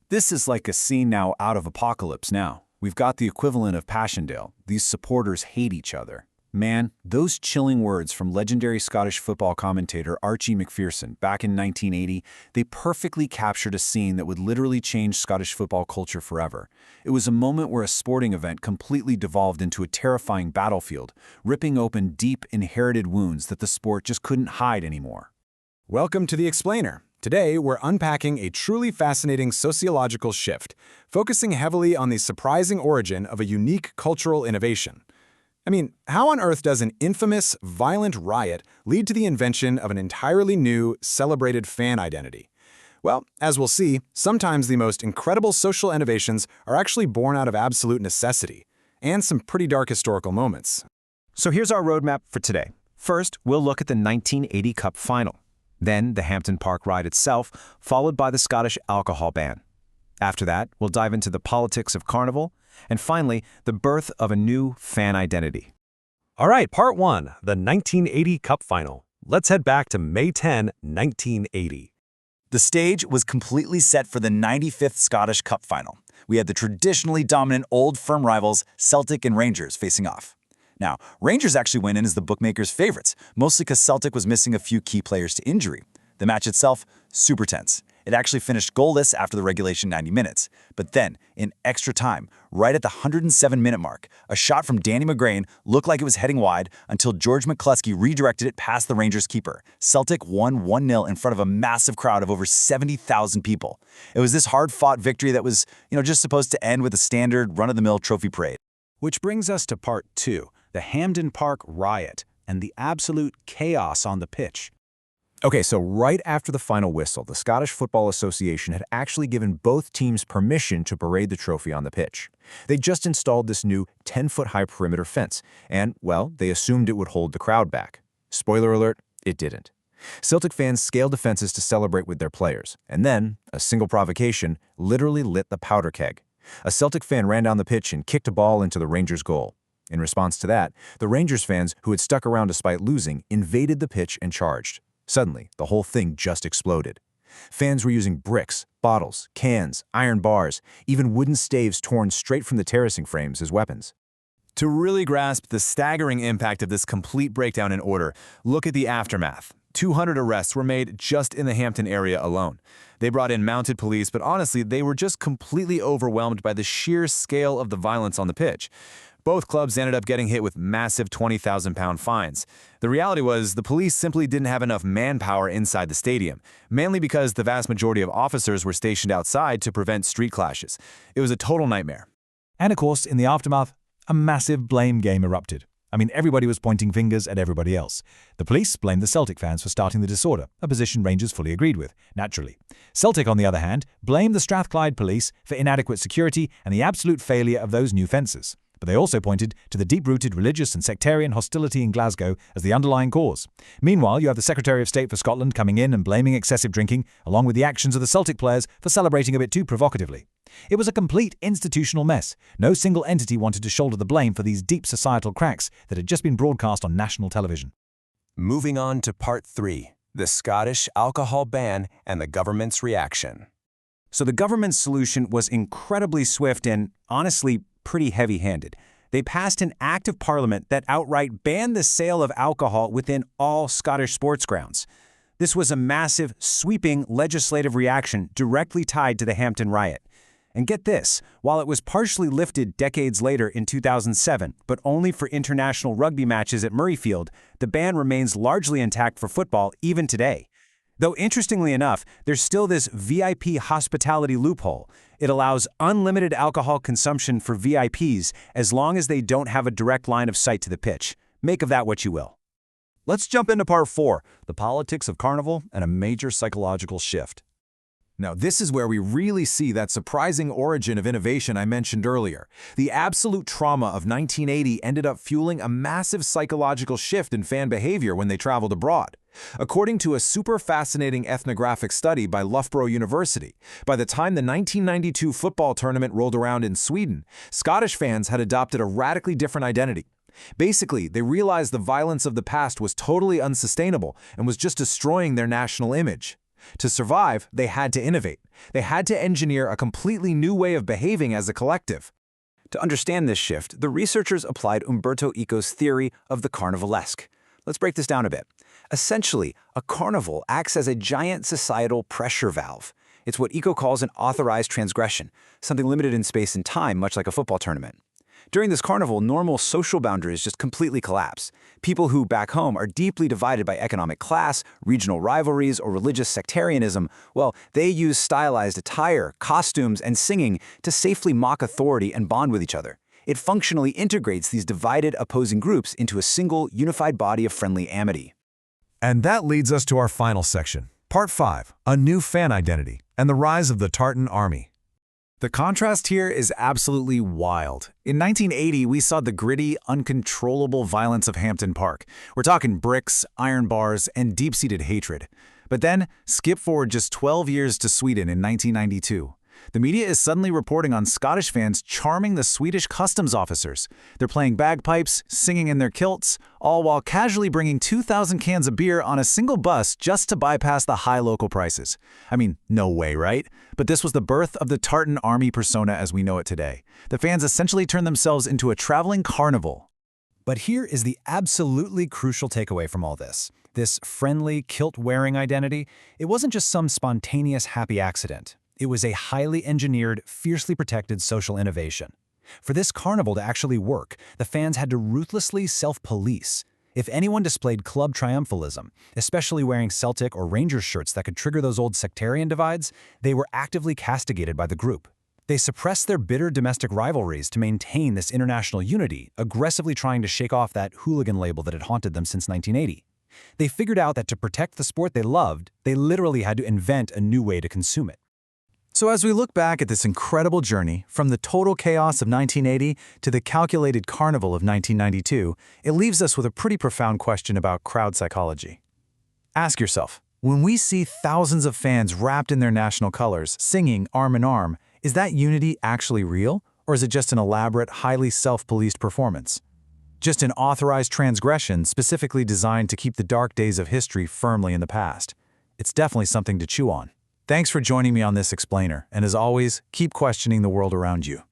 This is like a scene now out of Apocalypse Now. We've got the equivalent of Passchendaele. These supporters hate each other. Man, those chilling words from legendary Scottish football commentator Archie Macpherson back in 1980, they perfectly captured a scene that would literally change Scottish football culture forever. It was a moment where a sporting event completely devolved into a terrifying battlefield, ripping open deep inherited wounds that the sport just couldn't hide anymore. Welcome to The Explainer. Today, we're unpacking a truly fascinating sociological shift, focusing heavily on the surprising origin of a unique cultural innovation. I mean, how on earth does an infamous, violent riot lead to the invention of an entirely new, celebrated fan identity? Well, as we'll see, sometimes the most incredible social innovations are actually born out of absolute necessity, and some pretty dark historical moments. So here's our roadmap for today. First, we'll look at the 1980 Cup Final. Then the Hampden Park riot itself, followed by the Scottish alcohol ban. After that, we'll dive into the politics of carnival, and finally, the birth of a new fan identity. All right, Part 1, the 1980 Cup Final. Let's head back to May 10, 1980. The stage was completely set for the 95th Scottish Cup Final. We had the traditionally dominant old firm rivals Celtic and Rangers facing off. Now, Rangers actually went in as the bookmakers' favorites, mostly because Celtic was missing a few key players to injury. The match itself, super tense. It actually finished goalless after the regulation 90 minutes. But then, in extra time, right at the 107-minute mark, a shot from Danny McGrain looked like it was heading wide until George McCluskey redirected it past the Rangers keeper. Celtic won 1-0 in front of a massive crowd of over 70,000 people. It was this hard-fought victory that was, just supposed to end with a standard run-of-the-mill trophy parade. Which brings us to Part 2, the Hampden Park riot and the absolute chaos on the pitch. Okay, so right after the final whistle, the Scottish Football Association had actually given both teams permission to parade the trophy on the pitch. They just installed this new 10-foot-high perimeter fence, and, well, they assumed it would hold the crowd back. Spoiler alert, it didn't. Celtic fans scaled the fences to celebrate with their players, and then, a single provocation literally lit the powder keg. A Celtic fan ran down the pitch and kicked a ball into the Rangers' goal. In response to that, the Rangers fans, who had stuck around despite losing, invaded the pitch and charged. Suddenly, the whole thing just exploded. Fans were using bricks, bottles, cans, iron bars, even wooden staves torn straight from the terracing frames as weapons. To really grasp the staggering impact of this complete breakdown in order, look at the aftermath. 200 arrests were made just in the Hampden area alone. They brought in mounted police, but honestly, they were just completely overwhelmed by the sheer scale of the violence on the pitch. Both clubs ended up getting hit with massive 20,000-pound fines. The reality was the police simply didn't have enough manpower inside the stadium, mainly because the vast majority of officers were stationed outside to prevent street clashes. It was a total nightmare. And of course, in the aftermath, a massive blame game erupted. I mean, everybody was pointing fingers at everybody else. The police blamed the Celtic fans for starting the disorder, a position Rangers fully agreed with, naturally. Celtic, on the other hand, blamed the Strathclyde police for inadequate security and the absolute failure of those new fences. But they also pointed to the deep-rooted religious and sectarian hostility in Glasgow as the underlying cause. Meanwhile, you have the Secretary of State for Scotland coming in and blaming excessive drinking, along with the actions of the Celtic players for celebrating a bit too provocatively. It was a complete institutional mess. No single entity wanted to shoulder the blame for these deep societal cracks that had just been broadcast on national television. Moving on to Part 3, the Scottish alcohol ban and the government's reaction. So the government's solution was incredibly swift and, honestly, pretty heavy-handed. They passed an act of parliament that outright banned the sale of alcohol within all Scottish sports grounds. This was a massive, sweeping legislative reaction directly tied to the Hampden riot. And get this, while it was partially lifted decades later in 2007, but only for international rugby matches at Murrayfield, the ban remains largely intact for football even today. Though interestingly enough, there's still this VIP hospitality loophole. It allows unlimited alcohol consumption for VIPs as long as they don't have a direct line of sight to the pitch. Make of that what you will. Let's jump into Part 4, the politics of carnival and a major psychological shift. Now, this is where we really see that surprising origin of innovation I mentioned earlier. The absolute trauma of 1980 ended up fueling a massive psychological shift in fan behavior when they traveled abroad. According to a super fascinating ethnographic study by Loughborough University, by the time the 1992 football tournament rolled around in Sweden, Scottish fans had adopted a radically different identity. Basically, they realized the violence of the past was totally unsustainable and was just destroying their national image. To survive, they had to innovate. They had to engineer a completely new way of behaving as a collective. To understand this shift, the researchers applied Umberto Eco's theory of the carnivalesque. Let's break this down a bit. Essentially, a carnival acts as a giant societal pressure valve. It's what Eco calls an authorized transgression, something limited in space and time, much like a football tournament. During this carnival, normal social boundaries just completely collapse. People who, back home, are deeply divided by economic class, regional rivalries, or religious sectarianism, well, they use stylized attire, costumes, and singing to safely mock authority and bond with each other. It functionally integrates these divided, opposing groups into a single, unified body of friendly amity. And that leads us to our final section, Part 5, A New Fan Identity and the Rise of the Tartan Army. The contrast here is absolutely wild. In 1980, we saw the gritty, uncontrollable violence of Hampden Park. We're talking bricks, iron bars, and deep-seated hatred. But then, skip forward just 12 years to Sweden in 1992. The media is suddenly reporting on Scottish fans charming the Swedish customs officers. They're playing bagpipes, singing in their kilts, all while casually bringing 2,000 cans of beer on a single bus just to bypass the high local prices. I mean, no way, right? But this was the birth of the Tartan Army persona as we know it today. The fans essentially turned themselves into a traveling carnival. But here is the absolutely crucial takeaway from all this. This friendly, kilt-wearing identity, it wasn't just some spontaneous happy accident. It was a highly engineered, fiercely protected social innovation. For this carnival to actually work, the fans had to ruthlessly self-police. If anyone displayed club triumphalism, especially wearing Celtic or Rangers shirts that could trigger those old sectarian divides, they were actively castigated by the group. They suppressed their bitter domestic rivalries to maintain this international unity, aggressively trying to shake off that hooligan label that had haunted them since 1980. They figured out that to protect the sport they loved, they literally had to invent a new way to consume it. So as we look back at this incredible journey, from the total chaos of 1980 to the calculated carnival of 1992, it leaves us with a pretty profound question about crowd psychology. Ask yourself, when we see thousands of fans wrapped in their national colors, singing arm in arm, is that unity actually real, or is it just an elaborate, highly self-policed performance? Just an authorized transgression specifically designed to keep the dark days of history firmly in the past? It's definitely something to chew on. Thanks for joining me on this explainer, and as always, keep questioning the world around you.